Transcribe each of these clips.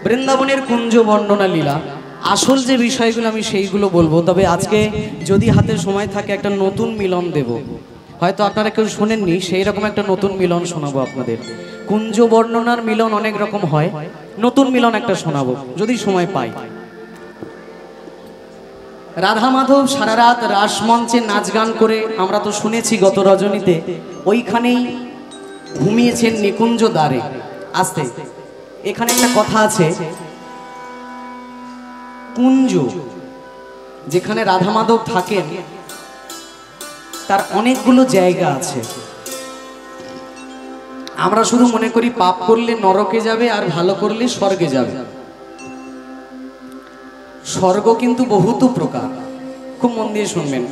বৃন্দাবনের কুঞ্জ বর্ণনা লীলা। আসল যে বিষয়গুলো আমি সেইগুলো বলবো, তবে আজকে যদি হাতে সময় থাকে একটা নতুন মিলন দেব। হয়তো আপনারা কেউ শোনেননি, সেই রকম একটা নতুন মিলন শোনাবো আপনাদের। কুঞ্জ বর্ণনার মিলন অনেক রকম হয়, নতুন মিলন একটা শোনাবো যদি সময় পাই। রাধা মাধব সারা রাত রাসমঞ্চে নাচ গান করে, আমরা তো শুনেছি গত রজনীতে, ওইখানেই ঘুমিয়েছেন নিকুঞ্জ দ্বারে। আসতে এখানে একটা কথা আছে, কুঞ্জ যেখানে রাধা মাধব থাকেন তার অনেকগুলো জায়গা আছে। আমরা শুধু মনে করি পাপ করলে নরকে যাবে আর ভালো করলে স্বর্গে যাবে। স্বর্গ কিন্তু বহুত প্রকার, খুব মন দিয়ে শুনবেন।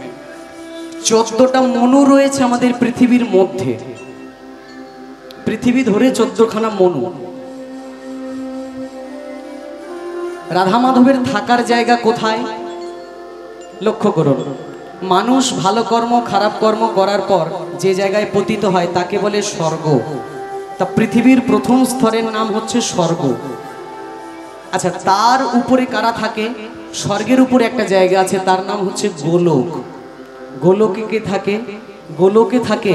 14টা মনু রয়েছে আমাদের পৃথিবীর মধ্যে। পৃথিবী ধরে 14খানা মনু। রাধা মাধবের থাকার জায়গা কোথায় লক্ষ্য করুন। মানুষ ভালো কর্ম খারাপ কর্ম করার পর যে জায়গায় পতিত হয় তাকে বলে স্বর্গ। তা পৃথিবীর প্রথম স্তরের নাম হচ্ছে স্বর্গ। আচ্ছা, তার উপরে কারা থাকে? স্বর্গের উপরে একটা জায়গা আছে, তার নাম হচ্ছে গোলক। গোলকে কে থাকে? গোলকে থাকে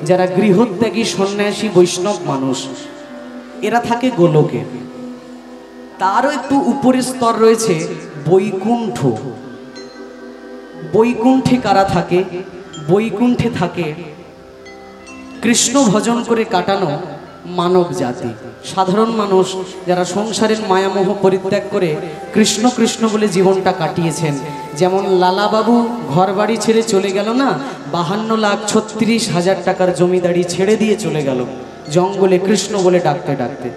যারা গৃহত্যাগী সন্ন্যাসী বৈষ্ণব মানুষ, এরা থাকে গোলকে। তারও একটু উপরের স্তর রয়েছে বৈকুণ্ঠ। বৈকুণ্ঠে কারা থাকে? বৈকুণ্ঠে থাকে কৃষ্ণ ভজন করে কাটানো মানব জাতি, সাধারণ মানুষ যারা সংসারের মায়ামোহ পরিত্যাগ করে কৃষ্ণ কৃষ্ণ বলে জীবনটা কাটিয়েছেন। যেমন লালাবাবু ঘর বাড়ি ছেড়ে চলে গেল না, 52,36,000 টাকার জমিদারি ছেড়ে দিয়ে চলে গেল জঙ্গলে কৃষ্ণ বলে ডাকতে ডাকতে।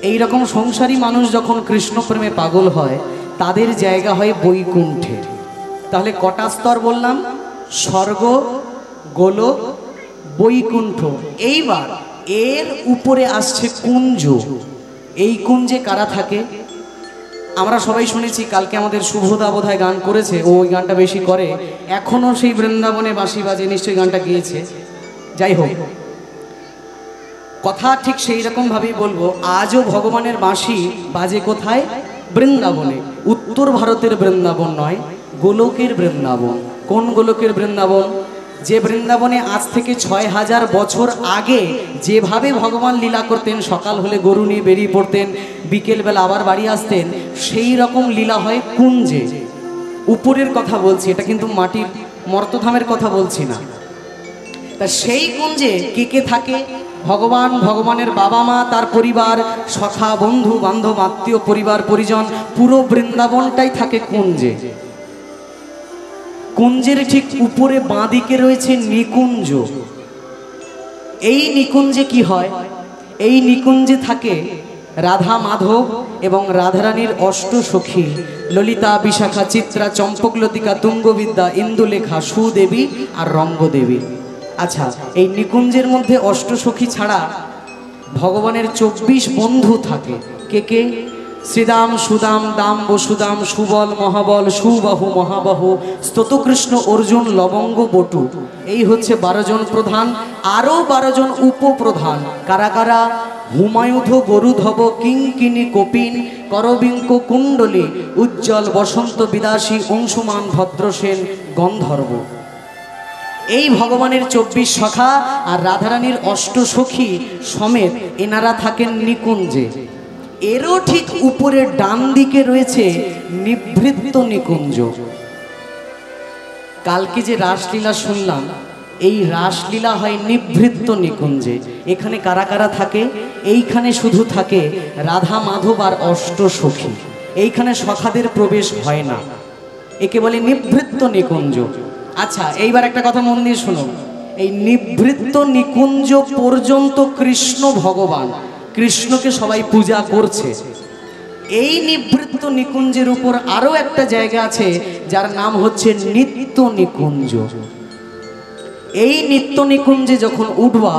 এই রকম সংসারী মানুষ যখন কৃষ্ণ প্রেমে পাগল হয় তাদের জায়গা হয় বৈকুণ্ঠে। তাহলে কটা স্তর বললাম? স্বর্গ, গোলক, বৈকুণ্ঠ। এইবার এর উপরে আসছে কুঞ্জ। এই কুঞ্জে কারা থাকে? আমরা সবাই শুনেছি, কালকে আমাদের শুভদা বোধহয় গান করেছে, ও ওই গানটা বেশি করে, এখনো সেই বৃন্দাবনে বাঁশি বাজে, নিশ্চয়ই গানটা গিয়েছে। যাই হোক, কথা ঠিক সেই রকম ভাবেই বলবো। আজও ভগবানের বাঁশি বাজে কোথায়? বৃন্দাবনে। উত্তর ভারতের বৃন্দাবন নয়, গোলকের বৃন্দাবন। কোন গোলকের বৃন্দাবন? যে বৃন্দাবনে আজ থেকে 6,000 বছর আগে যেভাবে ভগবান লীলা করতেন, সকাল হলে গরু নিয়ে বেরিয়ে পড়তেন, বিকেলবেলা আবার বাড়ি আসতেন, সেই রকম লীলা হয় কুঞ্জে। উপরের কথা বলছি, এটা কিন্তু মাটির মর্তধামের কথা বলছি না। তা সেই কুঞ্জে কে কে থাকে? ভগবান, ভগবানের বাবা মা, তার পরিবার, সখা বন্ধু বান্ধব আত্মীয় পরিবার পরিজন, পুরো বৃন্দাবনটাই থাকে কুঞ্জে। কুঞ্জের ঠিক উপরে বাঁ দিকে রয়েছে নিকুঞ্জ। এই নিকুঞ্জে কি হয়? এই নিকুঞ্জে থাকে রাধা মাধব এবং রাধারানীর অষ্টসখী ললিতা, বিশাখা, চিত্রা, চম্পকলতিকা, তুঙ্গবিদ্যা, ইন্দুলেখা, সুদেবী আর রঙ্গদেবী। আচ্ছা, এই নিকুঞ্জের মধ্যে অষ্টসখী ছাড়া ভগবানের 24 বন্ধু থাকে। কে কে? শ্রীদাম, সুদাম, দাম, বসুদাম, সুবল, মহাবল, সুবাহু, মহাবাহু, স্ততকৃষ্ণ, অর্জুন, লবঙ্গ, বটু। এই হচ্ছে 12 জন প্রধান। আরও 12 জন উপপ্রধান। কারা কারা? হুমায়ুধ, গরুধব, কিঙ্কিনী, কপিন, করবিঙ্ক, কুণ্ডলী, উজ্জ্বল, বসন্ত, বিদাসী, অংশুমান, ভদ্রসেন, গন্ধর্ব। এই ভগবানের 24 সখা আর রাধারানীর অষ্টসখী সমেত এনারা থাকেন নিকুঞ্জে। এরও ঠিক উপরের ডান দিকে রয়েছে নিভৃত নিকুঞ্জ। কালকে যে রাসলীলা শুনলাম, এই রাসলীলা হয় নিভৃত নিকুঞ্জে। এখানে কারা কারা থাকে? এইখানে শুধু থাকে রাধা মাধব আর অষ্টসখী। এইখানে সখাদের প্রবেশ হয় না, একে বলে নিভৃত নিকুঞ্জ। আচ্ছা, এইবার একটা কথা মন দিয়ে শুনুন। এই নিভৃত নিকুঞ্জ পর্যন্ত কৃষ্ণ ভগবান, কৃষ্ণকে সবাই পূজা করছে। এই নিভৃত নিকুঞ্জের উপর আরো একটা জায়গা আছে যার নাম হচ্ছে নিত্য নিকুঞ্জ। এই নিত্য নিকুঞ্জে যখন উঠবা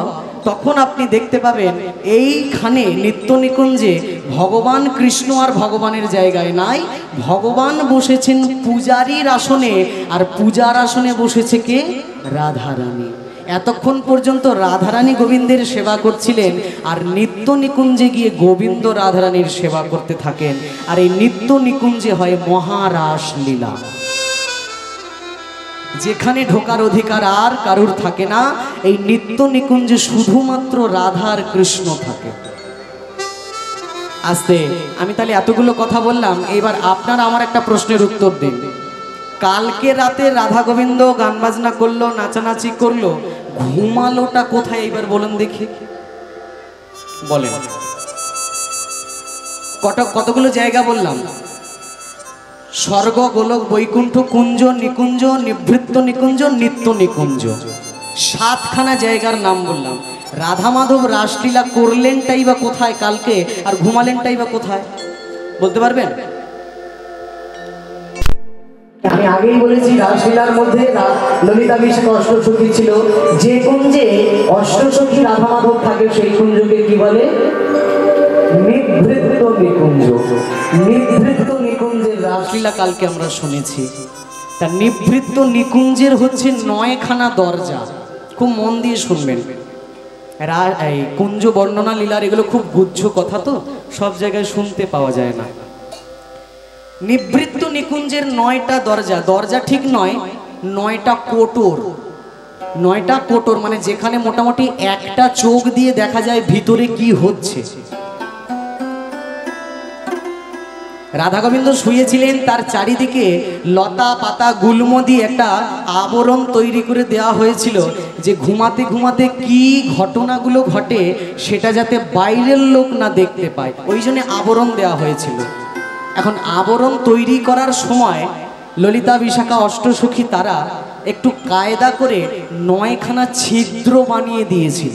তখন আপনি দেখতে পাবেন এইখানে নিত্য নিকুঞ্জে ভগবান কৃষ্ণ আর ভগবানের জায়গায় নাই, ভগবান বসেছেন পূজারীর আসনে, আর পূজার আসনে বসেছে কে? রাধারানী। এতক্ষণ পর্যন্ত রাধারানী গোবিন্দের সেবা করছিলেন, আর নিত্য নিকুঞ্জে গিয়ে গোবিন্দ রাধারানীর সেবা করতে থাকেন। আর এই নিত্য নিকুঞ্জে হয় মহারাস লীলা, যেখানে ঢোকার অধিকার আর কারুর থাকে না। এই নিত্য নিকুঞ্জে শুধুমাত্র রাধা আর কৃষ্ণ থাকে। আস্তে, আমি তাহলে এতগুলো কথা বললাম, এবার আপনারা আমার একটা প্রশ্নের উত্তর দিন। কালকে রাতে রাধা গোবিন্দ গান বাজনা করলো, নাচানাচি করলো, ঘুমালোটা কোথায় এইবার বলুন দেখি, বলেন। কতগুলো জায়গা বললাম? স্বর্গ, গোলক, বৈকুণ্ঠ, কুঞ্জ, নিকুঞ্জ, নিভৃত্ত নিকুঞ্জ, নিত্য নিকুঞ্জ, 7খানা জায়গার নাম বললাম। রাধা মাধব রাসলীলা করলেনটাই বা কোথায় কালকে, আর ঘুমালেনটাই বা কোথায় বলতে পারবেন? আমি আগেই বলেছি রাসলীলার মধ্যে ললিতা বিশাখা অষ্টসখী ছিল। যে কুঞ্জে অষ্টসখী রাধা মাধব থাকে সেই কুঞ্জকে কি বলে? নিভৃত্ত নিকুঞ্জ। নিভৃত্ত নিকুঞ্জের রাসলীলা কালকে আমরা শুনেছি। তা নিভৃত্ত নিকুঞ্জের হচ্ছে 9খানা দরজা, খুব মন দিয়ে শুনবেন। এই কুঞ্জ বর্ণনা লীলার এগুলো খুব গুহ্য কথা, তো সব জায়গায় শুনতে পাওয়া যায় না। নিবৃত্ত নিকুঞ্জের 9টা দরজা, দরজা ঠিক নয়, 9টা কোটর। 9টা কোটর মানে যেখানে মোটামুটি একটা চোখ দিয়ে দেখা যায় ভিতরে কি হচ্ছে। রাধা গোবিন্দ শুয়েছিলেন, তার চারিদিকে লতা পাতা গুল্ম দিয়ে একটা আবরণ তৈরি করে দেওয়া হয়েছিল, যে ঘুমাতে ঘুমাতে কি ঘটনাগুলো ঘটে সেটা যাতে বাইরের লোক না দেখতে পায়, ওই জন্য আবরণ দেওয়া হয়েছিল। এখন আবরণ তৈরি করার সময় ললিতা বিশাখা অষ্টসখী তারা একটু কায়দা করে 9খানা ছিদ্র বানিয়ে দিয়েছিল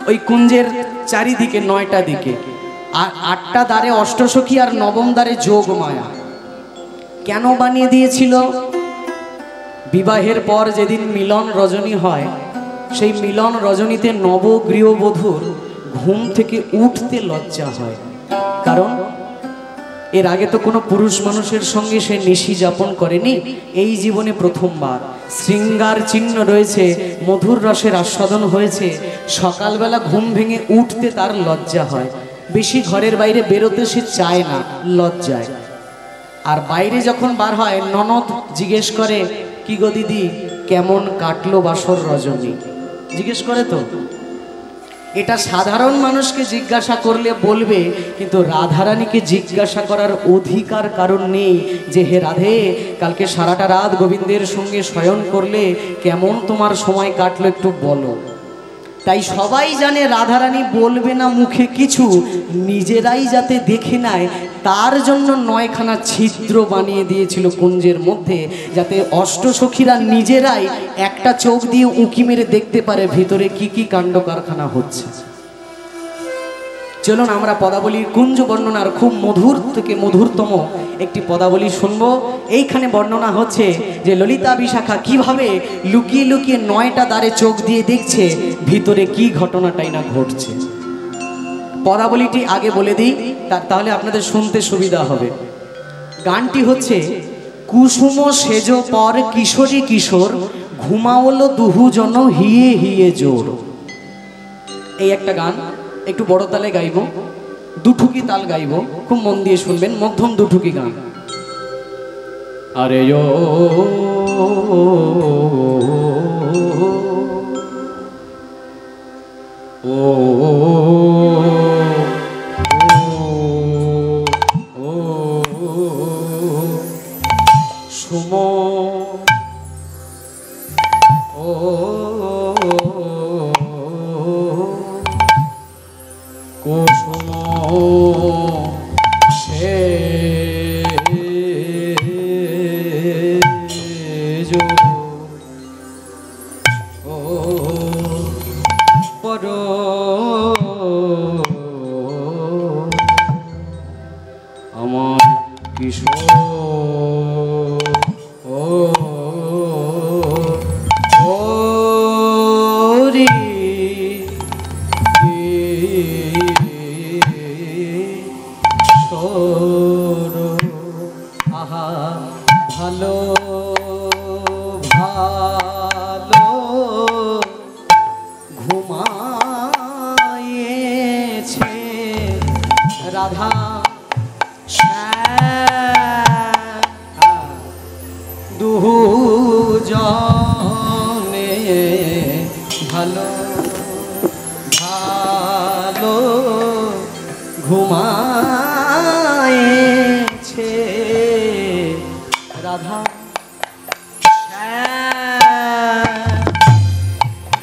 ওই কুঞ্জের চারিদিকে, 9টা দিকে। আর 8টা দ্বারে অষ্টসখী আর 9ম দ্বারে যোগমায়া। কেন বানিয়ে দিয়েছিল? বিবাহের পর যেদিন মিলন রজনী হয়, সেই মিলন রজনীতে নবগৃহবধূর ঘুম থেকে উঠতে লজ্জা হয়। কারণ এর আগে তো কোনো পুরুষ মানুষের সঙ্গে সে নিশি যাপন করেনি, এই জীবনে প্রথমবার। শৃঙ্গার চিহ্ন রয়েছে, মধুর রসের আস্বাদন হয়েছে, সকালবেলা ঘুম ভেঙে উঠতে তার লজ্জা হয়। বেশি ঘরের বাইরে বেরোতে সে চায় না, লজ্জায়। আর বাইরে যখন বার হয়, ননদ জিজ্ঞেস করে, কি গো দিদি, কেমন কাটলো বাসর রজনী? জিজ্ঞেস করে তো। এটা সাধারণ মানুষকে জিজ্ঞাসা করলে বলবে, কিন্তু রাধারানীকে জিজ্ঞাসা করার অধিকার কারণ নেই যে হে রাধে, কালকে সারাটা রাত গোবিন্দের সঙ্গে শয়ন করলে কেমন তোমার সময় কাটলো একটু বলো। তাই সবাই জানে রাধারানী বলবে না মুখে কিছু, নিজেরাই যাতে দেখে নেয় তার জন্য 9খানা ছিদ্র বানিয়ে দিয়েছিল কুঞ্জের মধ্যে, যাতে অষ্টসখীরা নিজেরাই একটা চোখ দিয়ে উঁকি মেরে দেখতে পারে ভিতরে কি কি কাণ্ড কারখানা হচ্ছে। চলুন আমরা পদাবলীর কুঞ্জ বর্ণনার খুব মধুর থেকে মধুরতম একটি পদাবলী শুনবো। এইখানে বর্ণনা হচ্ছে যে ললিতা বিশাখা কিভাবে লুকিয়ে লুকিয়ে 9টা দ্বারে চোখ দিয়ে দেখছে ভিতরে কি ঘটনাটাই না ঘটছে। পদাবলীটি আগে বলে দিই, তাহলে আপনাদের শুনতে সুবিধা হবে। গানটি হচ্ছে, কুসুম সেজ পর কিশোরী কিশোর, ঘুমাওলো দুহুজন হিয়ে হিয়ে জোর। এই একটা গান, একটু বড় তালে গাইব, দুঠুকি তাল গাইব, খুব মন দিয়ে শুনবেন, মধ্যম দুঠুকি গান। আরে ও সুম কুসুম সেজ পর আমার কিশোর ভালো ভালো রাধা দুজনে ভালো ভালো ঘুমায়েছে রাধা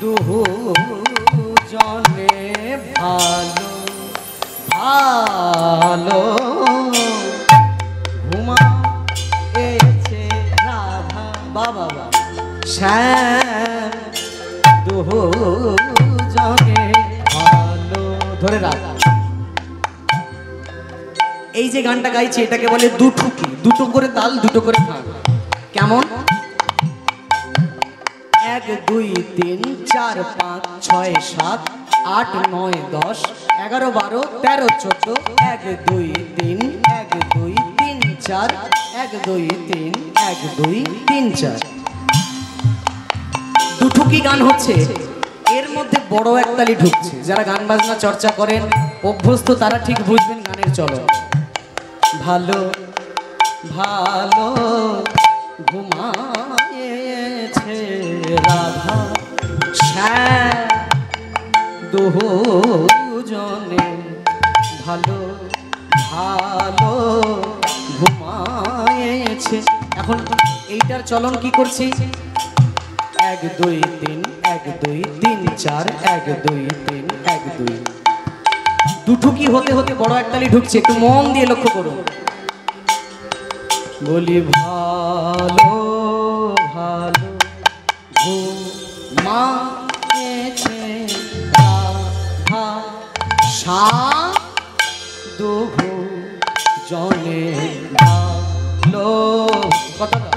দুজনে ভালো ভালো ঘুমায়েছে রাধা বাবা শ্যাম দুজনে ভালো ধরে রাধা। এই যে গানটা গাইছি এটাকে বলে দুঠুকি, দুটো করে তাল দুটো করে ভাগ। কেমন? 1 2 3 4 5 6 7 8 9 10 11 12 13 14 1 2 3 1 2 3 4 1 2 3 1 2 3 4 দুঠুকি গান হচ্ছে। এর মধ্যে বড় একতালি ঢুকছে। যারা গান বাজনা চর্চা করেন অভ্যস্ত তারা ঠিক বুঝবেন গানের চলো। ভালো ভালো ঘুমায়েছে রাধা শ্যাম দুজনে ভালো ভালো ঘুমায়েছে। এখন এইটার চলন কি করছি? 1 2 3 1 2 3 4 1 2 3 1 2 দুঠুকি হতে হতে বড় একতালি ঢুকছে। একটু মন দিয়ে লক্ষ্য করুন। বলি ভালো ভালো ঘুমায়েছে রাধা শ্যাম দুজনে ভালো কতটা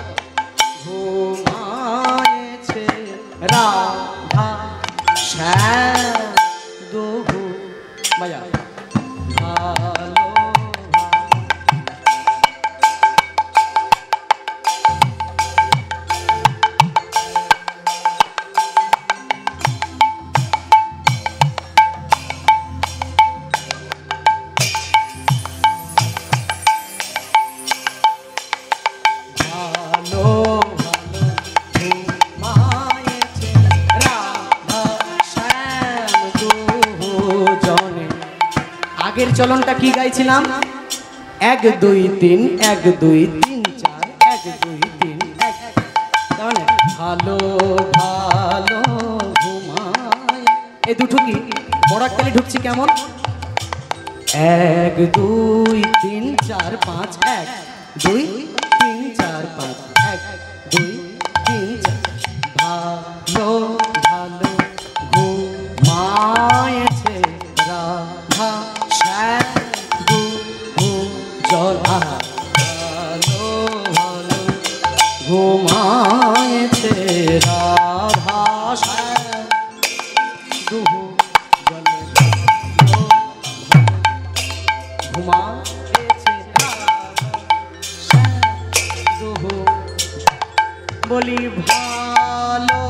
ঘুমায়েছে রাধা শ্যাম দুজনে ভালো আগের চলনটা কি গাইছিলাম? 1 2 3 1 2 3 4 1 2 3 1 তাহলে ভালো ভালো ঘুমায়। এই দুটো কি বড় একতালি ঢুকছে কেমন? 1 2 3 4 5 1 2 3 4 5 1 2 3 4 ভালো ভালো ঘুমায়েছে রাধা শ্যাম দুজন ভালো ভালো ঘুমায়েছে রাধা শ্যাম দুজন ঘুমায়েছে রাধা শ্যাম দুজন বলি ভালো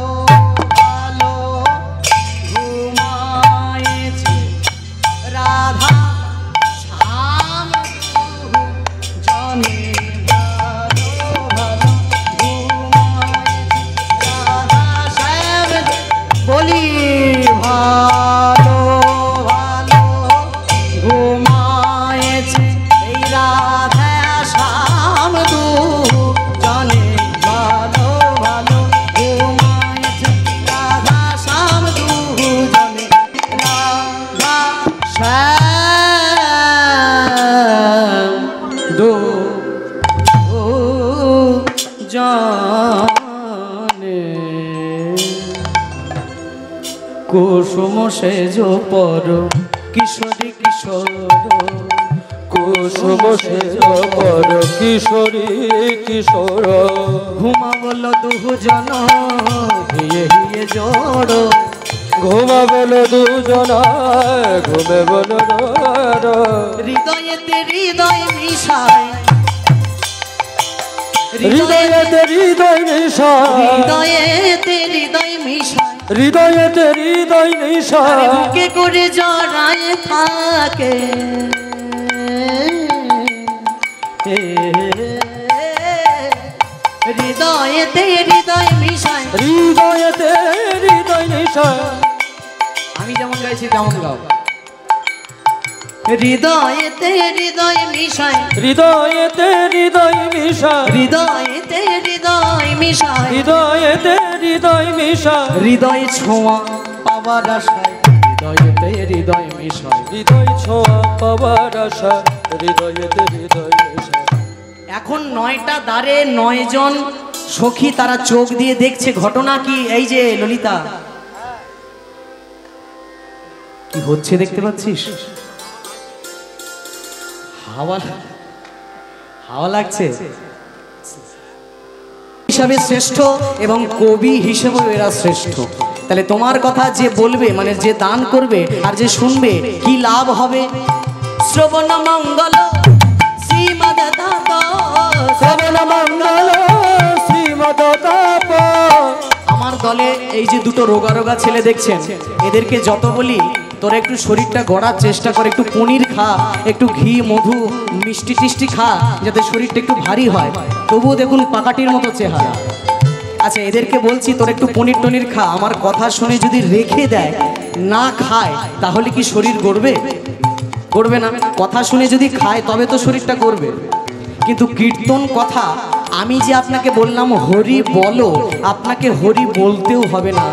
ভালো ঘুমায়েছে রাধা শ্যাম দুজনে ভালো ভালো ঘুমায়েছে রাধা শ্যাম বলি ভালো ভালো ঘুমায়েছে এই রাধা শ্যাম দুজনে ভালো ভালো ঘুমায়েছে রাধা শ্যাম দুজনে রাধা শ্যাম দুজনে কুসুম সেজ পর কিশোরী কিশোর কুসুম সেজ পর কিশোরী কিশোর ঘুমা বল দুজন হিয়ে হিয়ে জোড়ো ঘুমা বল দুজন ঘুমে বল হৃদয়েতে হৃদয় মিশায় হৃদয়েতে হৃদয় মিশায় হৃদয়েতে হৃদয় মিশায় হৃদয়েতে হৃদয় মিশায় বুকে করে জড়ায় থাকে হৃদয়েতে হৃদয় মিশায়, হৃদয়েতে হৃদয় মিশায়। আমি যেমন গাইছি তেমন গাও। হৃদয়েতে হৃদয় মিশায়, হৃদয়েতে হৃদয় মিশায়, হৃদয়েতে হৃদয় মিশায়, হৃদয়েতে হৃদয় মিশায়। হৃদয় ছোঁয়া পাবার আশায়, হৃদয়েতে হৃদয় মিশায়। হৃদয় ছোঁয়া পাবার আশা, হৃদয়েতে হৃদয় মিশায়। এখন 9টা দ্বারে 9 জন সখী তারা চোখ দিয়ে দেখছে। ঘটনা কি? এই যে ললিতা, কি হচ্ছে দেখতে পাচ্ছিস? হাওয়া হাওয়া লাগছে। হিসাবে শ্রেষ্ঠ এবং কবি হিসেবে এরা শ্রেষ্ঠ। তাহলে তোমার কথা যে বলবে, মানে যে দান করবে আর যে শুনবে, কি লাভ হবে? শ্রবণ মঙ্গল শ্রীমদ তাপ, শ্রবণ মঙ্গল শ্রীমদ তাপ। আমার দলে এই যে দুটো রোগা রোগা ছেলে দেখছেন, এদেরকে যত বলি তোরা একটু শরীরটা গড়ার চেষ্টা কর, একটু পনির খা, একটু ঘি মধু মিষ্টি টিষ্টি খা, যাতে শরীরটা একটু ভারী হয়, তবুও দেখুন পাকাটির মতো চেহারা। আচ্ছা, এদেরকে বলছি তোরা একটু পনির টনির খা। আমার কথা শুনে যদি রেখে দেয়, না খায়, তাহলে কি শরীর গড়বে? গড়বে না। কথা শুনে যদি খায় তবে তো শরীরটা গড়বে। কিন্তু কীর্তন কথা আমি যে আপনাকে বললাম হরি বলো, আপনাকে হরি বলতেও হবে না,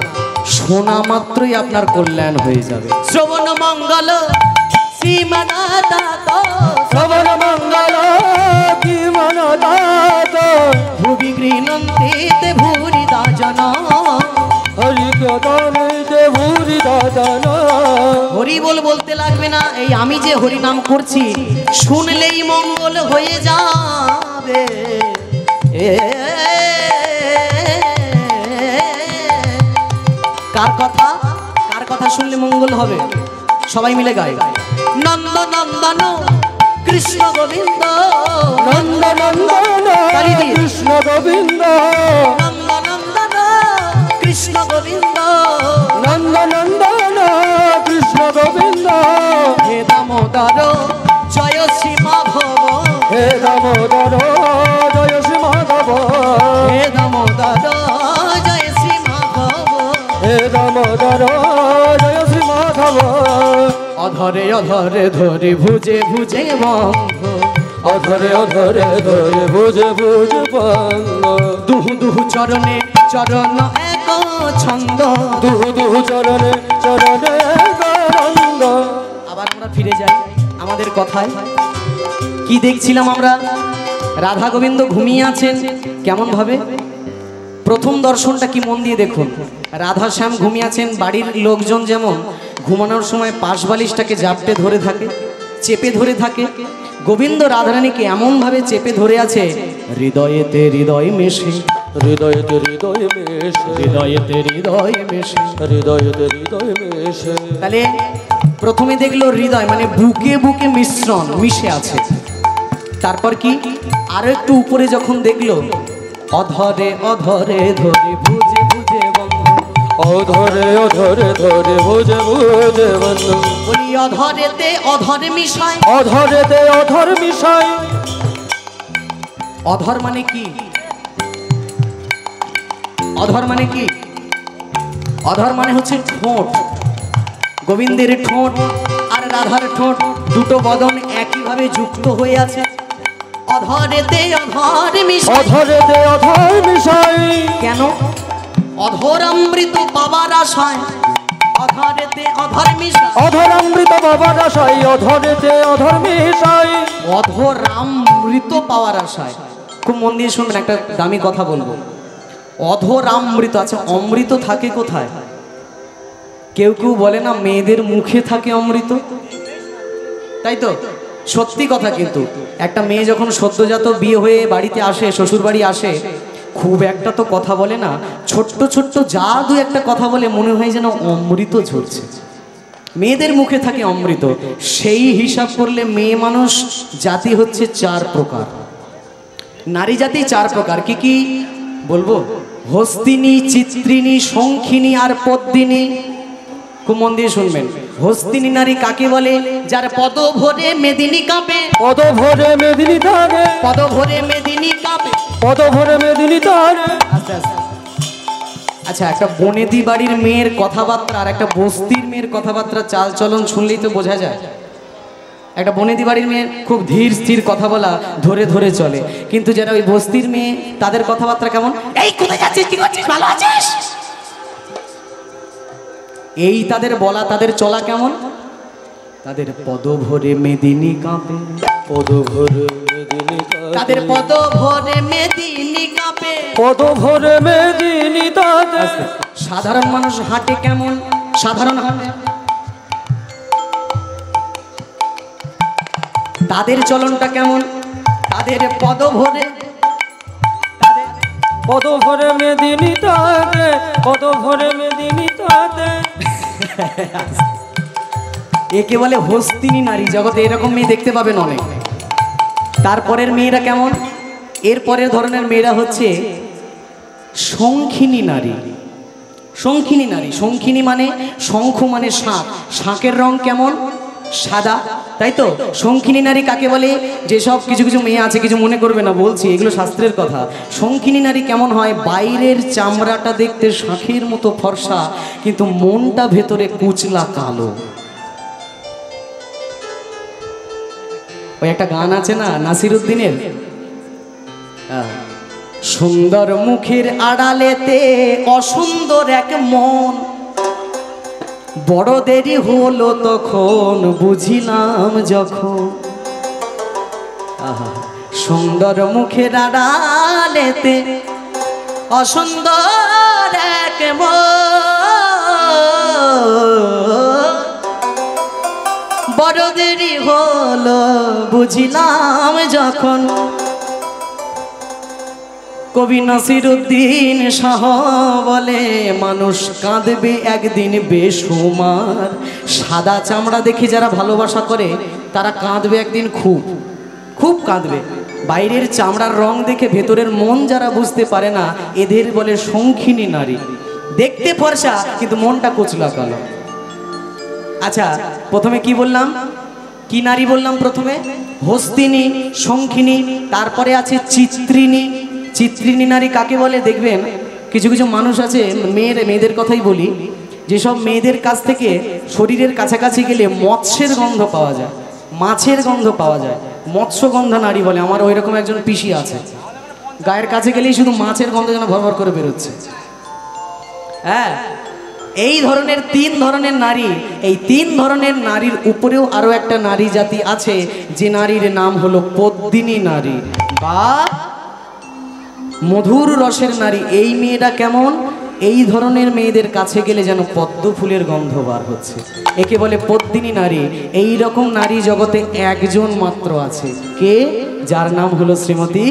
শোনা মাত্রই আপনার কল্যাণ হয়ে যাবে। শ্রবণ মঙ্গল শ্রীমদ তাপ, শ্রবণ মঙ্গল শ্রীমদ তাপ। ভুবি গৃহন্তে ভূরি দাজন, হরি কীর্তনেতে ভূরি দাদন। হরি বল বলতে লাগবে না, এই আমি যে হরি নাম করছি শুনলেই মঙ্গল হয়ে যাবে। কার কথা? কার কথা শুনলে মঙ্গল হবে? সবাই মিলে গায়। নন্দ নন্দন কৃষ্ণ গোবিন্দ, নন্দ নন্দন তালি দিয়ে। কৃষ্ণ গোবিন্দ, নন্দ নন্দন কৃষ্ণ গোবিন্দ, নন্দ নন্দন কৃষ্ণ গোবিন্দ। হে দামোদর জয় শ্রী মাধব, হে দামোদর জয় শ্রী মাধব, হে দামোদর জয় শ্রী মাধব। হে দামোদর জয় শ্রী মাধব। অধরে অধরে ধরে ভুজে ভুজে বন্ধ, অধরে অধরে ধরে বুঝে বুঝে বন্ধ। দুহু দুহু চরণে চরণ এক ছন্দ। দুহু দুহু চরণে চরণে গরঙ্গ। আবার আমরা ফিরে যাই আমাদের কথায়। কি দেখছিলাম আমরা? রাধা গোবিন্দ ঘুমিয়ে আছেন। কেমন ভাবে? প্রথম দর্শনটা কি মন দিয়ে দেখুন। রাধা শ্যাম ঘুমিয়ে আছেন। বাড়ির লোকজন যেমন ঘুমানোর সময় পাশ বালিশটাকে জাপটে ধরে থাকে, চেপে ধরে থাকে, গোবিন্দ রাধারানীকে এমনভাবে চেপে ধরে আছে, হৃদয়েতে হৃদয় মেশে, হৃদয়েতে হৃদয় মেশে, হৃদয়েতে হৃদয় মেশে। হৃদয়েতে হৃদয় মেশে। তাহলে প্রথমে দেখলো হৃদয় মানে বুকে বুকে মিশ্রণ মিশে আছে। তারপর কি? আরো একটু উপরে যখন দেখলো অধরে অধরে ধরে ভুজে ভুজে বন্ধু, অধরে অধরে ধরে বুঝে বুঝে বন্ধু। বলি অধরেতে অধরে মিশায়। অধরেতে অধর মিশাই। অধর মানে কি? অধর মানে কি? অধর মানে হচ্ছে ঠোঁট। গোবিন্দের ঠোঁট আর রাধার ঠোঁট দুটো বদন একইভাবে যুক্ত হয়ে আছে। অধরেতে অধর মিশায়। অধরেতে অধর মিশাই। কেন? অধর অমৃত পাবার আশায় অধরেতে অধর মিশায়। অধর অমৃত বাবার আশাই। অধরেতে অধর মিশাই। অধর অমৃত পাওয়ার আশায়। খুব মন দিয়ে শুনবেন, একটা দামি কথা বলবো। অধর অমৃত। আচ্ছা, অমৃত থাকে কোথায়? কেউ কেউ বলে না মেয়েদের মুখে থাকে অমৃত, তাই তো? সত্যি কথা। কিন্তু একটা মেয়ে যখন সদ্যজাত বিয়ে হয়ে বাড়িতে আসে, শ্বশুর বাড়ি আসে, খুব একটা তো কথা বলে না, ছোট্ট ছোট্ট যা দু একটা কথা বলে মনে হয় যেন অমৃত ঝরছে। মেয়েদের মুখে থাকে অমৃত। সেই হিসাব করলে মেয়ে মানুষ জাতি হচ্ছে 4 প্রকার। নারী জাতি 4 প্রকার। কি কি বলবো? হস্তিনী, চিত্রিণী, শঙ্খিনী আর পদ্মিনী। খুব মন দিয়ে শুনবেন। হস্তিনী নারী কাকে বলে? যার পদ ভরে মেদিনী কাঁপে। পদ ভরে মেদিনী থাকে। পদ ভরে মেদিনী কাঁপে। কাঁপে। পদ ভরে মেদিনী তারে। আস্তে আস্তে। আচ্ছা, একটা বনেদি বাড়ির মেয়ের কথাবার্তা আর একটা বস্তির মেয়ের কথাবার্তা চাল চলন শুনলেই তো বোঝা যায়। একটা বনেদি বাড়ির মেয়ে খুব ধীর স্থির কথা বলা, ধরে ধরে চলে, কিন্তু যারা ওই বস্তির মেয়ে তাদের কথাবার্তা কেমন, এই কোথায় যাচ্ছিস, কি করছিস, ভালো আছিস, এই তাদের বলা, তাদের চলা কেমন, তাদের পদ ভরে মেদিনী কাঁপে, পদ ভরে মেদিনী তারে। তাদের পদ ভরে মেদিনী কাঁপে, পদ ভরে মেদিনী তারে। সাধারণ মানুষ হাঁটে কেমন, সাধারণ হাঁটে, তাদের চলনটা কেমন, তাদের পদ ভরে, পদ ভরে মেদিনী তারে, পদ ভরে মেদিনী তারে। একে বলে হস্তিনী নারী। জগতে এরকম মেয়ে দেখতে পাবেন অনেক। তারপরের মেয়েরা কেমন, এর পরের ধরনের মেয়েরা হচ্ছে শঙ্খিনী নারী। শঙ্খিনী নারী, শঙ্খিনী মানে শঙ্খ মানে শাঁখ, শাঁখের রং কেমন, সাদা, তাই তো। শঙ্খিনী নারী কাকে বলে, যেসব কিছু কিছু মেয়ে আছে, কিছু মনে করবে না বলছি, এগুলো শাস্ত্রের কথা। শঙ্খিনী নারী কেমন হয়, বাইরের চামড়াটা দেখতে শাঁখের মতো ফর্সা, কিন্তু মনটা ভেতরে কুচলা কালো। ওই একটা গান আছে না নাসিরুদ্দিনের, সুন্দর মুখের আড়ালেতে অসুন্দর এক মন, বড় দেরি হলো তখন বুঝিলাম যখন। সুন্দর মুখের আড়ালেতে অসুন্দর এক মন, বড় দেরি হলো বুঝিলাম যখন। কবি নাসিরুদ্দিন শাহ বলে, মানুষ কাঁদবে একদিন বেসুমার। সাদা চামড়া দেখে যারা ভালোবাসা করে তারা কাঁদবে একদিন, খুব খুব কাঁদবে। বাইরের চামড়ার রং দেখে ভেতরের মন যারা বুঝতে পারে না, এদের বলে শঙ্খিনী নারী। দেখতে ফর্সা কিন্তু মনটা কুচলা কালো। আচ্ছা, প্রথমে কি বললাম, কি নারী বললাম, প্রথমে হস্তিনী, শঙ্খিনী, তারপরে আছে চিত্রিনী। চিত্রিনী নারী কাকে বলে, দেখবেন কিছু কিছু মানুষ আছে, মেয়েদের কথাই বলি, যেসব মেয়েদের কাছ থেকে শরীরের কাছাকাছি গেলে মৎস্যের গন্ধ পাওয়া যায়, মাছের গন্ধ পাওয়া যায়, মৎস্যগন্ধা নারী বলে। আমার ওই রকম একজন পিসি আছে, গায়ের কাছে গেলেই শুধু মাছের গন্ধ যেন ভরভর করে বেরোচ্ছে। হ্যাঁ, এই ধরনের তিন ধরনের নারী। এই তিন ধরনের নারীর উপরেও আরো একটা নারী জাতি আছে, যে নারীর নাম হলো পদ্মিনী নারী বা মধুর রসের নারী। এই মেয়েটা কেমন, এই ধরনের মেয়েদের কাছে গেলে যেন পদ্ম ফুলের গন্ধ বার হচ্ছে, একে বলে পদ্মিনী নারী। এই রকম নারী জগতে একজন মাত্র আছে, কে, যার নাম হলো শ্রীমতী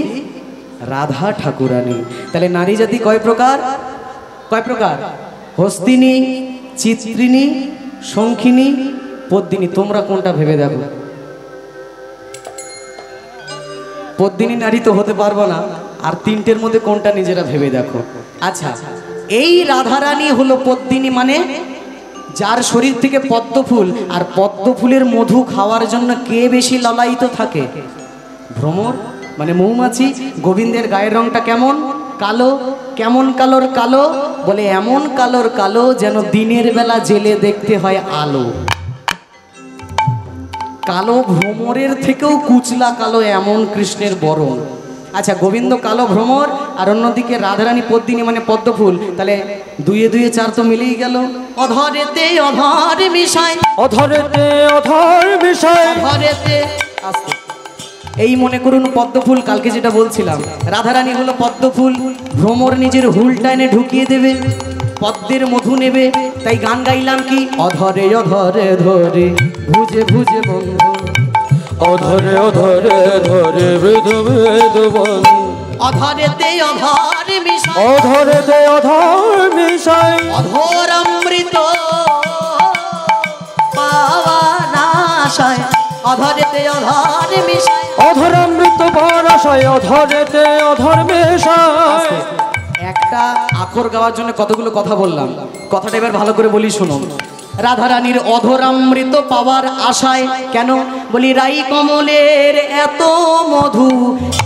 রাধা ঠাকুরানী। তাহলে নারী জাতি কয় প্রকার, কয় প্রকার, হস্তিনী, চিত্রিনী, শঙ্খিনী, পদ্মিনী। তোমরা কোনটা ভেবে দেখো। পদ্মিনী নারী তো হতে পারবো না, আর তিনটের মধ্যে কোনটা নিজেরা ভেবে দেখো। আচ্ছা, এই রাধারানী হলো পদ্মিনী, মানে যার শরীর থেকে পদ্ম ফুল, আর পদ্ম ফুলের মধু খাওয়ার জন্য কে বেশি লালায়িত থাকে, ভ্রমর মানে মৌমাছি। গোবিন্দের গায়ের রংটা কেমন, কালো। কেমন কালোর কালো, বলে এমন কালোর কালো যেন দিনের বেলা জেলে দেখতে হয় আলো। কালো ভ্রমরের থেকেও কুচলা কালো, এমন কৃষ্ণের বরণ। আচ্ছা, গোবিন্দ কালো ভ্রমর, আর অন্যদিকে রাধারানী পদ্মিনী মানে পদ্ম ফুল। তাহলে দুয়ে দুয়ে চার তো মিলেই গেল। অধরেতে অধর মিশাই, অধরেতে অধর মিশাই, অধরেতে, আস্তে। এই মনে করুন পদ্ম ফুল, কালকে যেটা বলছিলাম, রাধারানী হলো পদ্ম ফুল, ভ্রমর নিজের হুলটা এনে ঢুকিয়ে দেবে, পদ্মের মধু নেবে। তাই গান গাইলাম কি, অধরে অধরে ধরে ভুজে ভুজে বন্ধু, অধরে অধরে ধরে বেদ বেদ বন, অধরেতে অধর মিশাই, অধরেতে অধর মিশাই, অধর অমৃত পাওয়ার আশায়, অধরেতে অধর মিশাই, অধর অমৃত পরশায়, অধরেতে অধর মিশাই। একটা আকর গাওয়ার জন্য কতগুলো কথা বললাম, কথাটা এবার ভালো করে বলি শুনুন। রাধারানীর অধরামৃত পাওয়ার আশায়। কেন বলি রাই কমলের এত মধু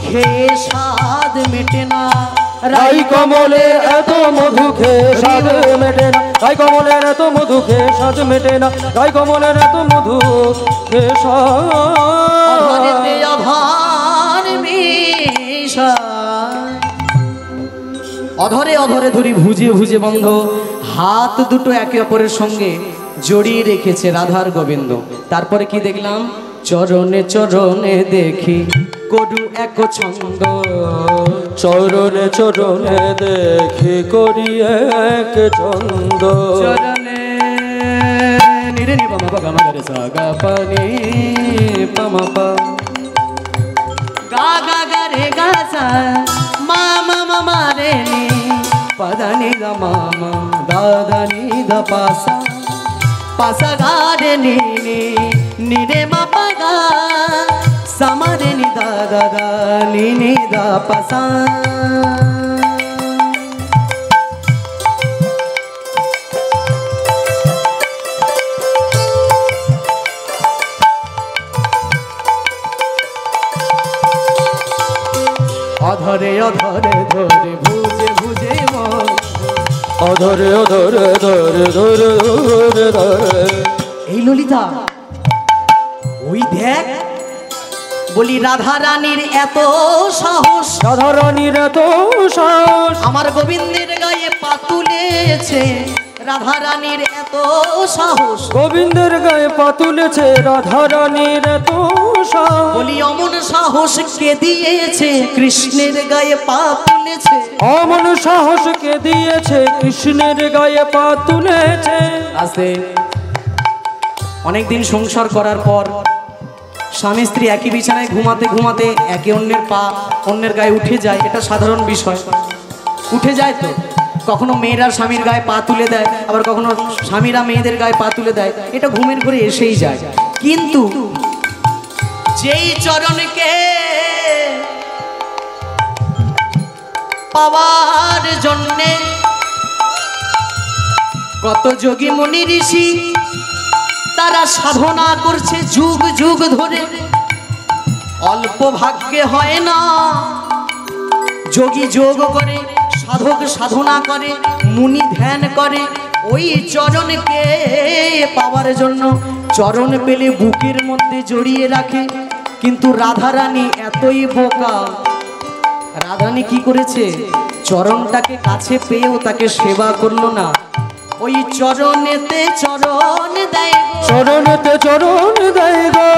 খেয়ে স্বাদ মেটে না। রাই কমলের এত মধু খেয়ে স্বাদ মেটে না। রাই কমলের এত মধু খেয়ে স্বাদ মেটে না। রাই কমলের এত মধু খেয়ে অধরেতে অধর মিশায়। অধরে অধরে ধরি ভুজে ভুজে বন্ধ, হাত দুটো একে অপরের সঙ্গে জড়িয়ে রেখেছে রাধার গোবিন্দ। তারপরে কি দেখলাম? চরণে চরণে দেখি করু এক ছন্দ। চরণে চরণে দেখি করি এক ছন্দ। চরণে নিরে নি পামা পা গামা রে সা গা পা নি পামা পা গা গা গা রে গা সা মা মা মা মা রে নি পা দা নি গা মা মা দা দা নি দা পা সা পা সা গা রে নি নি নি রে মা পা গা সা মা রে নি দা দা দা নি নি দা পা সা। অধরে অধরে ধরে ভুজে ভুজে মন। অধরে অধরে ধরে ধরে ধরে ধরে। এই ললিতা ওই দেখ, বলি রাধা রানীর এত সাহস, রাধা রানীর এত সাহস, আমার গোবিন্দের গায়ে পা তুলেছে। রাধা রানীর এত সাহস, গোবিন্দের গায়ে পা তুলেছে। রাধা রানীর এত সাহস, বলি অমন সাহস কে দিয়েছে? কৃষ্ণের গায়ে পা তুলেছে। অমন সাহস কে দিয়েছে? কৃষ্ণের গায়ে পা তুলেছে। আস্তে অনেকদিন সংসার করার পর স্বামী স্ত্রী একই বিছানায় ঘুমাতে ঘুমাতে একে অন্যের পা অন্যের গায়ে উঠে যায়, এটা সাধারণ বিষয়। উঠে যায় তো, কখনো মেয়েরা স্বামীর গায়ে পা তুলে দেয়, আবার কখনো স্বামীরা মেয়েদের গায়ে পা তুলে দেয়, এটা ঘুমের ঘরে এসেই যায়। কিন্তু যেই চরণকে পাওয়ার জন্যে কত যোগী মুনি ঋষি তারা সাধনা করছে যুগ যুগ ধরে, অল্প ভাগ্যে হয় না। যোগী যোগ করে, সাধক সাধনা করে, মুনি ধ্যান করে ওই চরণকে পাওয়ার জন্য। চরণ পেলে বুকের মধ্যে জড়িয়ে রাখে। কিন্তু রাধারানী এতই বোকা, রাধারানী কি করেছে? চরণটাকে কাছে পেয়েও তাকে সেবা করলো না। ওই চরণেতে চরণ দেয়, চরণেতে চরণ দেয় গো।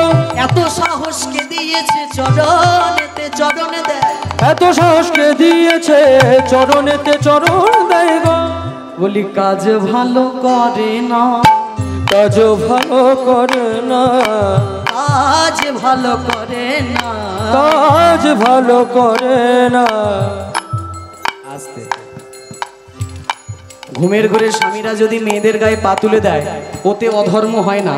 এত সাহস কে দিয়েছে? চরণেতে চরণ দেয়। এত সাহস কে দিয়েছে? চরণেতে চরণ দেয় গো। বলি কাজ ভালো করে না, কাজ ভালো করে না, কাজ ভালো করে না, কাজ ভালো করে না। আস্তে ঘুমের ঘরে স্বামীরা যদি মেয়েদের গায়ে পা তুলে দেয় ওতে অধর্ম হয় না,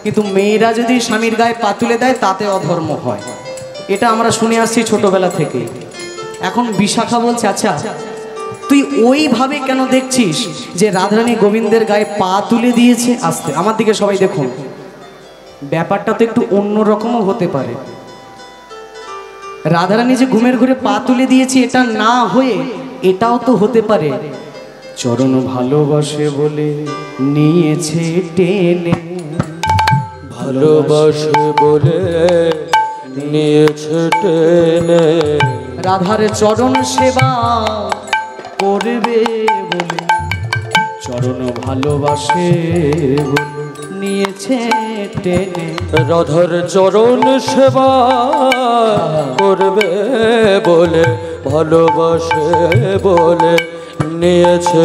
কিন্তু মেয়েরা যদি স্বামীর গায়ে পা তুলে দেয় তাতে অধর্ম হয়। এটা আমরা শুনে আসছি ছোটবেলা থেকে। এখন বিশাখা বলছে, আচ্ছা তুই ওইভাবে কেন দেখছিস যে রাধারানী গোবিন্দের গায়ে পা তুলে দিয়েছে? আস্তে আমার দিকে সবাই দেখুন, ব্যাপারটা তো একটু অন্যরকমও হতে পারে। রাধারানী যে ঘুমের ঘরে পা তুলে দিয়েছে এটা না হয়ে এটাও তো হতে পারে চরণ ভালোবাসে বলে নিয়েছে টেনে, ভালোবাসে বলে নিয়েছে টেনে। রাধার চরণ সেবা করবে বলে চরণ ভালোবাসে বলে নিয়েছে টেনে। রাধার চরণ সেবা করবে বলে ভালোবাসে বলে নিয়েছে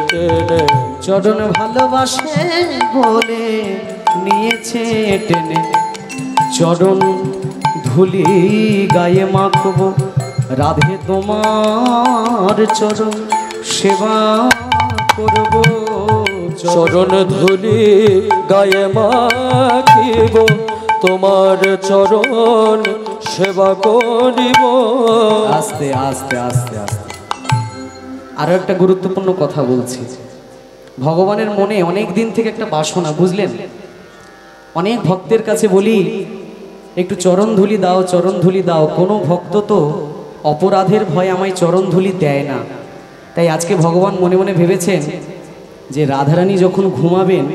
টেনে। চরণ ভালোবাসে বলে নিয়েছে টেনে। চরণ ধুলি গায়ে মাখবো রাধে তোমার চরণ সেবা করব। চরণ ধুলি গায়ে মাখিব তোমার চরণ সেবা করিব। আস্তে আস্তে আস্তে আস্তে আরো একটা গুরুত্বপূর্ণ কথা বলছি। ভগবানের মনে অনেক দিন থেকে একটা বাসনা, বুঝলেন? অনেক ভক্তের কাছে বলি একটু চরণধুলি দাও, চরণধুলি দাও। কোনো ভক্ত তো অপরাধের ভয়ে আমায় চরণধুলি দেয় না। তাই আজকে ভগবান মনে মনে ভেবেছেন যে রাধারানী যখন ঘুমাবেন,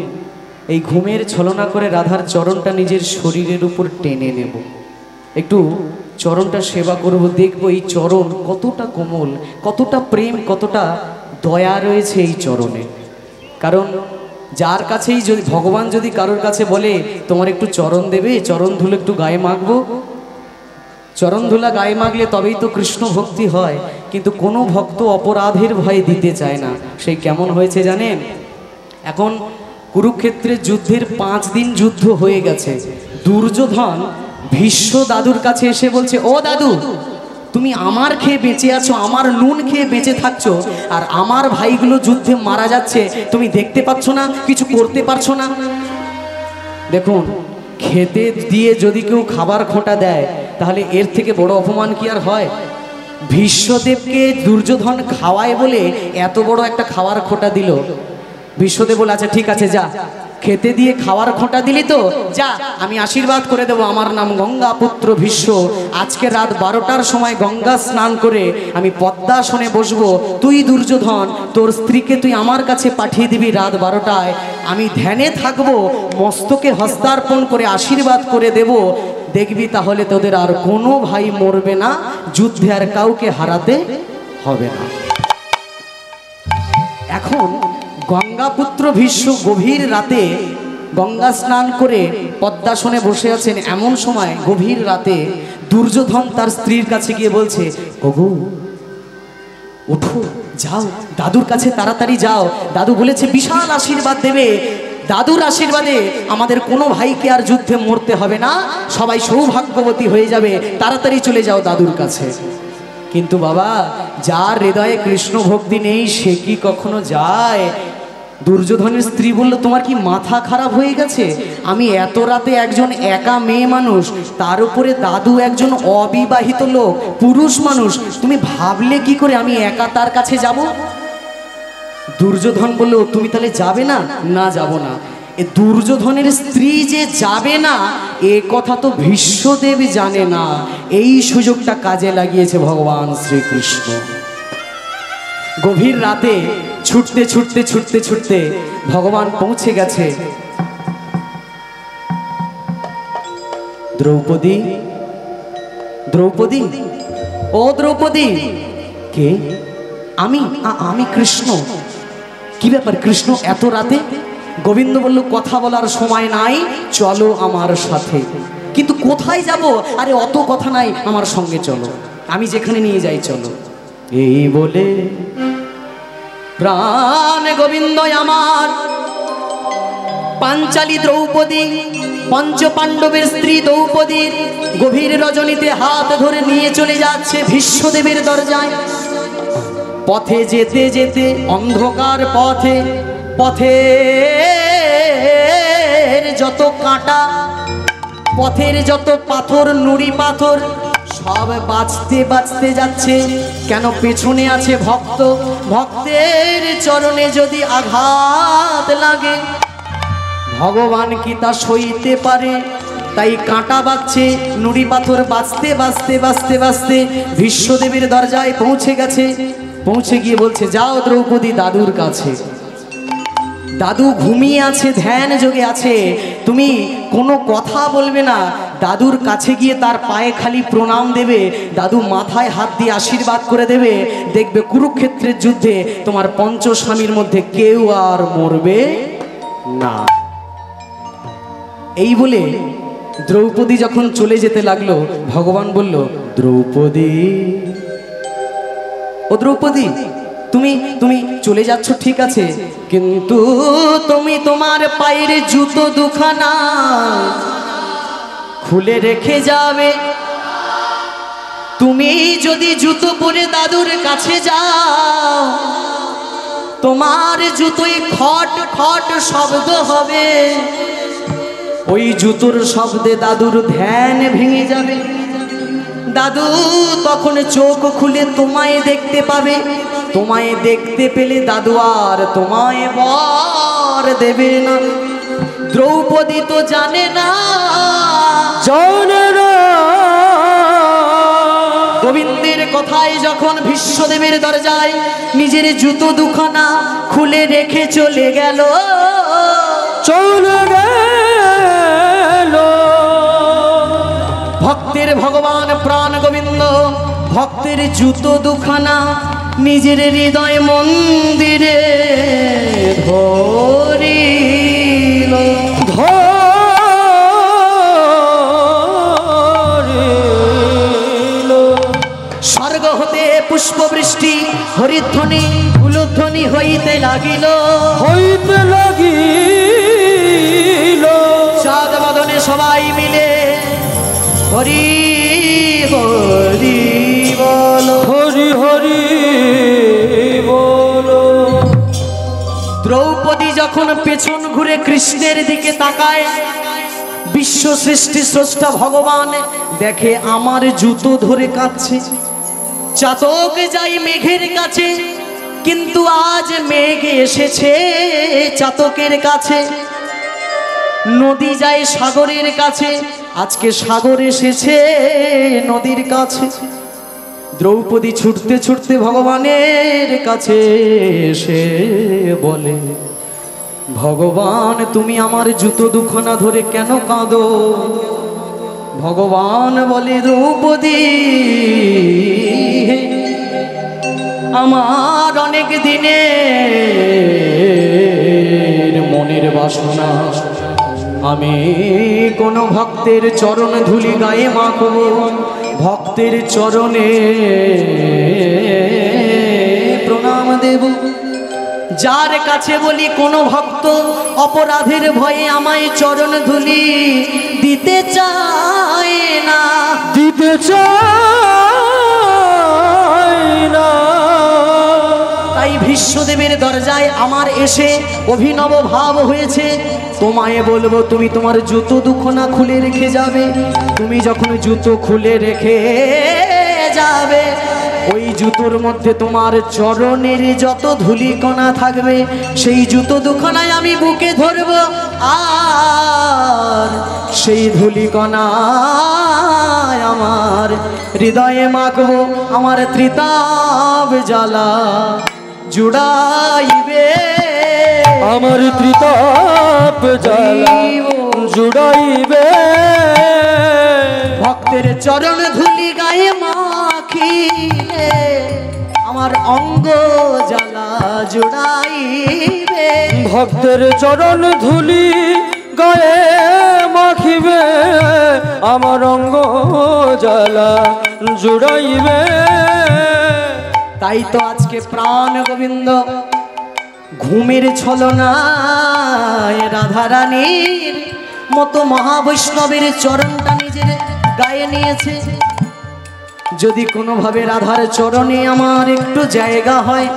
এই ঘুমের ছলনা করে রাধার চরণটা নিজের শরীরের উপর টেনে নেব, একটু চরণটা সেবা করব, দেখবো এই চরণ কতটা কোমল, কতটা প্রেম, কতটা দয়া রয়েছে এই চরণে। কারণ যার কাছেই যদি ভগবান যদি কারোর কাছে বলে তোমার একটু চরণ দেবে, চরণ ধুলো একটু গায়ে মাখবো, চরণ ধুলা গায়ে মাখলে তবেই তো কৃষ্ণ ভক্তি হয়। কিন্তু কোনো ভক্ত অপরাধের ভয়ে দিতে চায় না। সেই কেমন হয়েছে জানেন? এখন কুরুক্ষেত্রের যুদ্ধের 5 দিন যুদ্ধ হয়ে গেছে। দুর্যোধন ভীষ্ম দাদুর কাছে এসে বলছে, ও দাদু, তুমি আমার খেয়ে বেঁচে আছো, আমার নুন খেয়ে বেঁচে থাকছো, আর আমার ভাইগুলো যুদ্ধে মারা যাচ্ছে, তুমি দেখতে পাচ্ছ না, কিছু করতে পারছো না? দেখুন, খেতে দিয়ে যদি কেউ খাবার খোঁটা দেয় তাহলে এর থেকে বড় অপমান কি আর হয়? ভীষ্মদেবকে দুর্যোধন খাওয়ায় বলে এত বড় একটা খাওয়ার খোঁটা দিল। ভীষ্মদেব বলে, আচ্ছা ঠিক আছে, যা, খেতে দিয়ে খাওয়ার খোঁটা দিলি তো, যা, আমি আশীর্বাদ করে দেবো, আমার নাম গঙ্গা পুত্র ভীষ্ম, আজকে রাত 12টার সময় গঙ্গা স্নান করে আমি পদ্মাসনে বসবো, তুই দুর্যোধন তোর স্ত্রীকে তুই আমার কাছে পাঠিয়ে দিবি রাত 12টায়, আমি ধ্যানে থাকবো, মস্তকে হস্তার্পণ করে আশীর্বাদ করে দেব, দেখবি তাহলে তোদের আর কোনো ভাই মরবে না, যুদ্ধে আর কাউকে হারাতে হবে না। এখন গঙ্গাপুত্র ভীষ্ম গভীর রাতে গঙ্গা স্নান করে পদ্মাসনে বসে আছেন। এমন সময় গভীর রাতে দুর্যোধন তার স্ত্রীর কাছে গিয়ে বলছে, ওগো ওঠো, যাও দাদুর কাছে তাড়াতাড়ি যাও, দাদু বলেছে বিশাল আশীর্বাদ দেবে, দাদুর আশীর্বাদে আমাদের কোনো ভাইকে আর যুদ্ধে মরতে হবে না, সবাই সৌভাগ্যবতী হয়ে যাবে, তাড়াতাড়ি চলে যাও দাদুর কাছে। কিন্তু বাবা, যার হৃদয়ে কৃষ্ণ ভক্তি নেই সে কি কখনো যায়? দুর্যোধনের স্ত্রী বলল, তোমার কি মাথা খারাপ হয়ে গেছে? আমি এত রাতে একজন একা মেয়ে মানুষ, তার উপরে দাদু একজন অবিবাহিত লোক, পুরুষ মানুষ, তুমি ভাবলে কি করে আমি একা তার কাছে যাব? দুর্যোধন বলল, তুমি তাহলে যাবে না? না, যাব না। এ দুর্যোধনের স্ত্রী যে যাবে না এ কথা তো ভীষ্মদেব জানে না। এই সুযোগটা কাজে লাগিয়েছে ভগবান শ্রীকৃষ্ণ। গভীর রাতে ছুটতে ছুটতে ছুটতে ছুটতে ভগবান পৌঁছে গেছে। দ্রৌপদী, দ্রৌপদী, ও দ্রৌপদী। কে? আমি কৃষ্ণ। কি ব্যাপার কৃষ্ণ এত রাতে? গোবিন্দ বলল, কথা বলার সময় নাই, চলো আমার সাথে। কিন্তু কোথায় যাব? আরে অত কথা নাই, আমার সঙ্গে চলো, আমি যেখানে নিয়ে যাই চলো। এই বলে প্রাণ গোবিন্দ আমার পাঞ্চালী দ্রৌপদী, পঞ্চ পাণ্ডবের স্ত্রী দ্রৌপদীর গভীর রজনীতে হাত ধরে নিয়ে চলে যাচ্ছে ভীষ্মদেবের দরজায়। পথে যেতে যেতে অন্ধকার পথে, পথের যত কাঁটা, পথের যত পাথর, নুড়ি পাথর, সব বাঁচতে বাঁচতে যাচ্ছে। কেন? পেছনে আছে ভক্ত, ভক্তের চরণে যদি আঘাত লাগে ভগবান কি তা সইতে পারে? তাই কাঁটা বাজছে, নুড়ি পাথর বাঁচতে বাঁচতে বাঁচতে বাঁচতে ভীষ্মদেবের দরজায় পৌঁছে গেছে। পৌঁছে গিয়ে বলছে, যাও দ্রৌপদী দাদুর কাছে। দাদু ঘুমিয়ে আছে, ধ্যান যোগে আছে, তুমি কোনো কথা বলবে না, দাদুর কাছে গিয়ে তার পায়ে খালি প্রণাম দেবে, দাদু মাথায় হাত দিয়ে আশীর্বাদ করে দেবে, দেখবে কুরুক্ষেত্রের যুদ্ধে তোমার পঞ্চস্বামীর মধ্যে কেউ আর মরবে না। এই বলে দ্রৌপদী যখন চলে যেতে লাগলো, ভগবান বলল, দ্রৌপদী, ও দ্রৌপদী, তুমি চলে যাচ্ছ ঠিক আছে, কিন্তু তুমি তোমার পায়ের জুতো দুখানা খুলে রেখে যাবে। তুমি যদি জুতো পরে দাদুর কাছে যাও, তোমার জুতোয় খট খট শব্দ হবে, ওই জুতোর শব্দে দাদুর ধ্যান ভেঙে যাবে। দাদু তখন চোখ খুলে তোমায় দেখতে পাবে, তোমায় দেখতে পেলে দাদু আর তোমায় বর দেবে না। দ্রৌপদী তো জানে না, জানে না। গোবিন্দের কথায় যখন ভীষ্মদেবের দরজায় নিজের জুতো দুখানা খুলে রেখে চলে গেল, চলে গেল। ভক্তের ভগবান প্রাণ গোবিন্দ ভক্তের জুতো দুখানা নিজের হৃদয় মন্দিরে ধরিল। স্বর্গ হতে পুষ্পবৃষ্টি হরিধ্বনি উলুধ্বনি হইতে লাগিল, হইতে লাগিল। চাঁদ বদনে সবাই মিলে হরি হরি বলো, হরি হরি বলো। দ্রৌপদী যখন পেছন ঘুরে কৃষ্ণের দিকে তাকায়, বিশ্ব সৃষ্টি স্রষ্টা ভগবান দেখে আমার জুতো ধরে কাঁদছে। চাতক যাই মেঘের কাছে, কিন্তু আজ মেঘ এসেছে চাতকের কাছে। নদী যায় সাগরের কাছে, আজকে সাগর এসেছে নদীর কাছে। দ্রৌপদী ছুটতে ছুটতে ভগবানের কাছে এসে বলে, ভগবান তুমি আমার জুতো দুখানা ধরে কেন কাঁদো? ভগবান বলে, দ্রৌপদী আমার অনেক দিনের মনের বাসনা, আমি কোন ভক্তের চরণ ধুলি গায়ে মাখবো, ভক্তের চরণে প্রণাম দেব। যার কাছে বলি কোন ভক্ত অপরাধের ভয়ে আমায় চরণ ধুলি দিতে চায় না, দিতে চায় না। তাই ভীষ্মদেবের দরজায় আমার এসে অভিনব ভাব হয়েছে। তোমায় বলবো তুমি তোমার জুতো দুখানা খুলে রেখে যাবে। তুমি যখন জুতো খুলে রেখে যাবে, ওই জুতোর মধ্যে তোমার চরণের যত ধূলিকণা থাকবে সেই জুতো দুখানায় আমি বুকে ধরব, আর সেই ধূলিকণা আমার হৃদয়ে মাখবো, আমার ত্রিতাপ জ্বালা জুড়াইবে, আমার ত্রিতাপ জ্বালা জুড়াইবে। ভক্তের চরণ ধুলি গায়ে মাখিলে আমার অঙ্গ জ্বালা জুড়াইবে। ভক্তের চরণ ধুলি গায়ে মাখিবে, আমার অঙ্গ জ্বালা জুড়াইবে। তাই তো আজকে প্রাণ গোবিন্দ ঘুমের ছলনায় রাধারানীর মতো মহাবৈষ্ণবের চরণটা নিজের গায়ে নিয়েছে। যদি কোনোভাবে রাধার চরণে আমার একটু জায়গা হয়,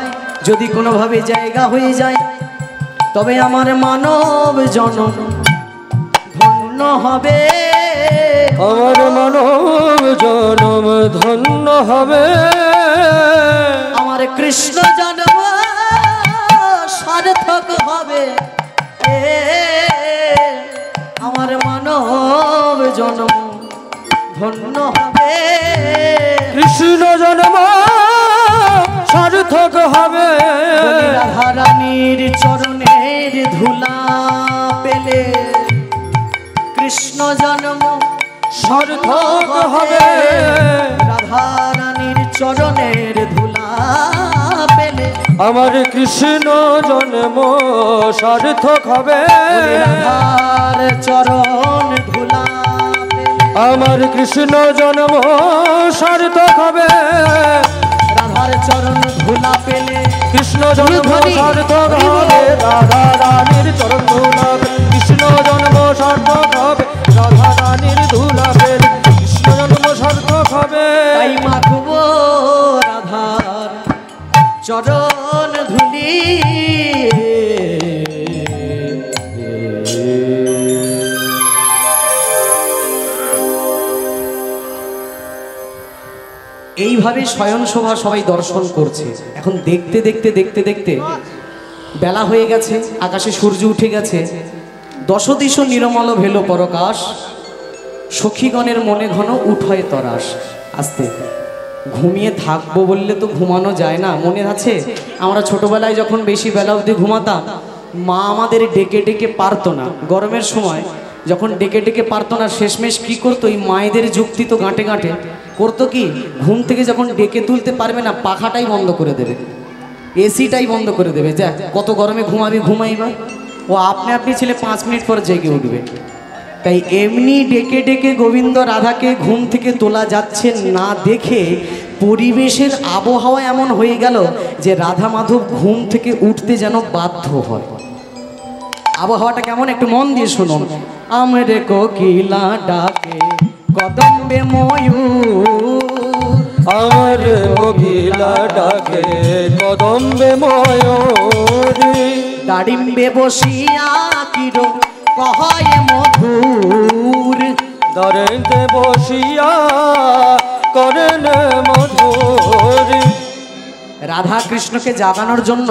যদি কোনোভাবে জায়গা হয়ে যায়, তবে আমার মানব জনম ধন্য হবে, আমার মানব জনম ধন্য হবে। আমার কৃষ্ণ জন্ম সার্থক হবে, আমার মানব জন্ম ধন্য হবে। কৃষ্ণ জন্ম সার্থক হবে। রাধারানীর চরণের ধুলা পেলে কৃষ্ণ জন্ম সার্থক হবে। রাধারানীর চরণের ধুলা পেলে আমার কৃষ্ণ জন্ম সার্থক হবে। রাধার চরণ ধুলা আমার কৃষ্ণ জন্ম সার্থক হবে। রাধার চরণ ধুলা পেলে কৃষ্ণ জন্ম সার্থক হবে। রাধা রানীর চরণ ধুলা পেলে কৃষ্ণ জন্ম সার্থক হবে। রাধা রানীর ধুলা পেলে কৃষ্ণ জন্ম সার্থক হবে। তাই মাখবো রাধার চরণ ধুলি। এইভাবে শয়নশোভা সবাই দর্শন করছে। এখন দেখতে দেখতে দেখতে দেখতে বেলা হয়ে গেছে, আকাশে সূর্য উঠে গেছে। দশদিশ নিরমল ভেল পরকাশ, সখীগণের মনে ঘন উঠয় তরাস। আস্তে ঘুমিয়ে থাকবো বললে তো ঘুমানো যায় না। মনে আছে আমরা ছোটবেলায় যখন বেশি বেলা অবধি ঘুমাতাম, মা আমাদের ডেকে ডেকে পারতো না। গরমের সময় যখন ডেকে ডেকে পারতো না, শেষমেশ কি করতো, এই মায়েদের যুক্তি তো গাঁটে গাঁটে করতো কি, ঘুম থেকে যখন ডেকে তুলতে পারবে না, পাখাটাই বন্ধ করে দেবে, এসিটাই বন্ধ করে দেবে। যা কত গরমে ঘুমাবি ঘুমাইবা, ও আপনি আপনি ছেলে 5 মিনিট পর জেগে উঠবে। তাই এমনি ডেকে ডেকে গোবিন্দ রাধাকে ঘুম থেকে তোলা যাচ্ছে না দেখে পরিবেশের আবহাওয়া এমন হয়ে গেল যে রাধা মাধব ঘুম থেকে উঠতে যেন বাধ্য হয়। আবহাওয়াটা কেমন একটু মন দিয়ে শুনুন। আমরে কোকিলা ডাকে কদম্বে ময়ূর, আমার কোকিলা ডাকে কদম্বে ময়ূরী, দাড়িম্বে বসিয়া কিরো কহয় মধুর, দরেতে বসিয়া করেন মধুরী। রাধা কৃষ্ণকে জাগানোর জন্য